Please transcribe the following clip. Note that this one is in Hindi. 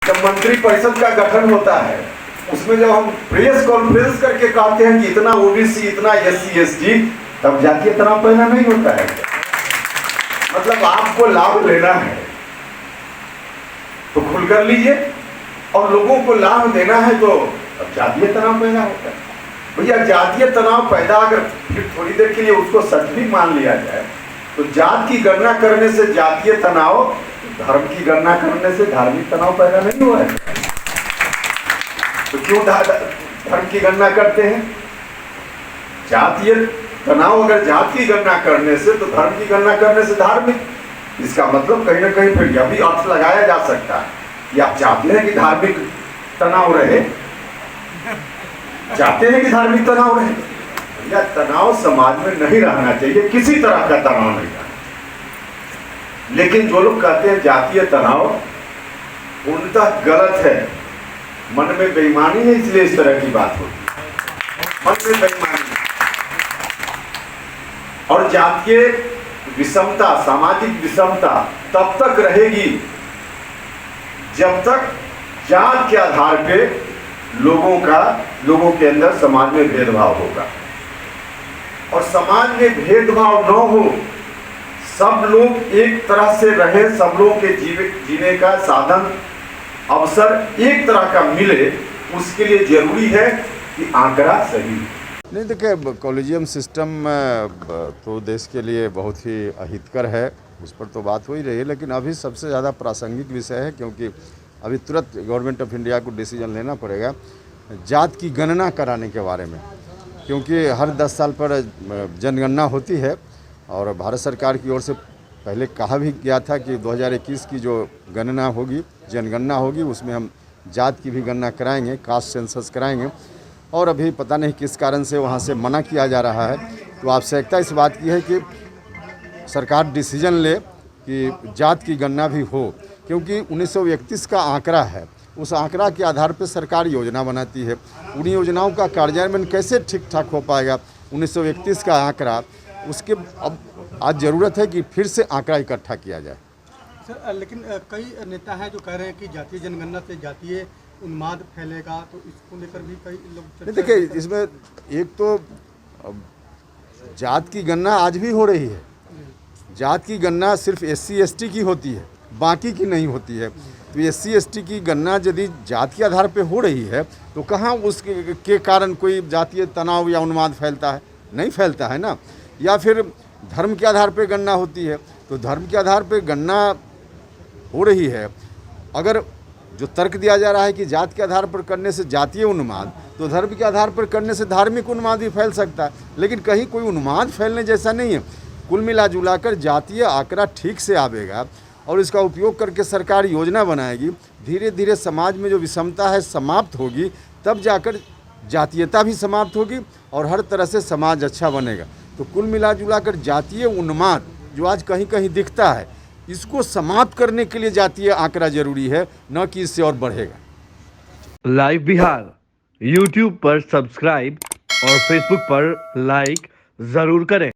जब मंत्रिपरिषद का गठन होता है उसमें जब हम प्रेस कॉन्फ्रेंस करके कहते हैं कि इतना ओबीसी, इतना एससी एसटी, तब जातीय तनाव पैदा नहीं होता है। मतलब आपको लाभ लेना है तो खुलकर लीजिए, और लोगों को लाभ देना है तो अब जातीय तनाव पैदा होता है। भैया जातीय तनाव पैदा अगर फिर थोड़ी देर के लिए उसको सच भी मान लिया जाए तो जात की गणना करने से जातीय तनाव, धर्म की गणना करने से धार्मिक तनाव पैदा नहीं हुआ है। तो क्यों धर्म की गणना करते हैं? जातीय तनाव अगर जात की गणना करने से तो धर्म की गणना करने से धार्मिक, इसका मतलब कहीं ना कहीं फिर यह भी अर्थ लगाया जा सकता है कि आप चाहते हैं कि धार्मिक तनाव रहे, चाहते हैं कि धार्मिक तनाव रहे, या तनाव समाज में नहीं रहना चाहिए, किसी तरह का तनाव नहीं रहना। लेकिन जो लोग कहते हैं जातीय तनाव, उनका गलत है, मन में बेईमानी है, इसलिए इस तरह की बात होती है। मन में बेईमानी और जातीय विषमता, सामाजिक विषमता तब तक रहेगी जब तक जात के आधार पे लोगों के अंदर समाज में भेदभाव होगा। और समाज में भेदभाव न हो, सब लोग एक तरह से रहे, सब लोग के जीने का साधन, अवसर एक तरह का मिले, उसके लिए जरूरी है कि आंकड़ा सही। नहीं, देखिए कॉलेजियम सिस्टम तो देश के लिए बहुत ही अहितकर है, उस पर तो बात हो ही रही है। लेकिन अभी सबसे ज़्यादा प्रासंगिक विषय है, क्योंकि अभी तुरंत गवर्नमेंट ऑफ इंडिया को डिसीजन लेना पड़ेगा जात की गणना कराने के बारे में, क्योंकि हर 10 साल पर जनगणना होती है। और भारत सरकार की ओर से पहले कहा भी गया था कि 2021 की जो गणना होगी, जनगणना होगी, उसमें हम जात की भी गणना कराएंगे, कास्ट सेंसस कराएंगे। और अभी पता नहीं किस कारण से वहाँ से मना किया जा रहा है। तो आवश्यकता इस बात की है कि सरकार डिसीजन ले कि जात की गणना भी हो, क्योंकि 1931 का आंकड़ा है, उस आंकड़ा के आधार पर सरकार योजना बनाती है। उन योजनाओं का कार्यान्वयन कैसे ठीक ठाक हो पाएगा? 1931 का आंकड़ा, उसके अब आज ज़रूरत है कि फिर से आंकड़ा इकट्ठा किया जाए। सर, लेकिन कई नेता हैं जो कह रहे हैं कि जातीय जनगणना से जातीय उन्माद फैलेगा, तो इसको लेकर भी कई लोग। देखिए, इसमें एक तो जात की गणना आज भी हो रही है। जात की गणना सिर्फ SC ST की होती है, बाकी की नहीं होती है। तो SC ST की गणना यदि जात के आधार पे हो रही है तो कहाँ उसके कारण कोई जातीय तनाव या उन्माद फैलता है? नहीं फैलता है ना। या फिर धर्म के आधार पे गणना होती है, तो धर्म के आधार पे गणना हो रही है। अगर जो तर्क दिया जा रहा है कि जात के आधार पर करने से जातीय उन्माद, तो धर्म के आधार पर करने से धार्मिक उन्माद भी फैल सकता है। लेकिन कहीं कोई उन्माद फैलने जैसा नहीं है। कुल मिला जुलाकर जातीय आंकड़ा ठीक से आवेगा और इसका उपयोग करके सरकार योजना बनाएगी, धीरे धीरे समाज में जो विषमता है समाप्त होगी, तब जाकर जातीयता भी समाप्त होगी और हर तरह से समाज अच्छा बनेगा। तो कुल मिला जुलाकर जातीय उन्माद जो आज कहीं कहीं दिखता है, इसको समाप्त करने के लिए जातीय आंकड़ा जरूरी है, न कि इससे और बढ़ेगा। लाइव बिहार YouTube पर सब्सक्राइब और Facebook पर लाइक जरूर करें।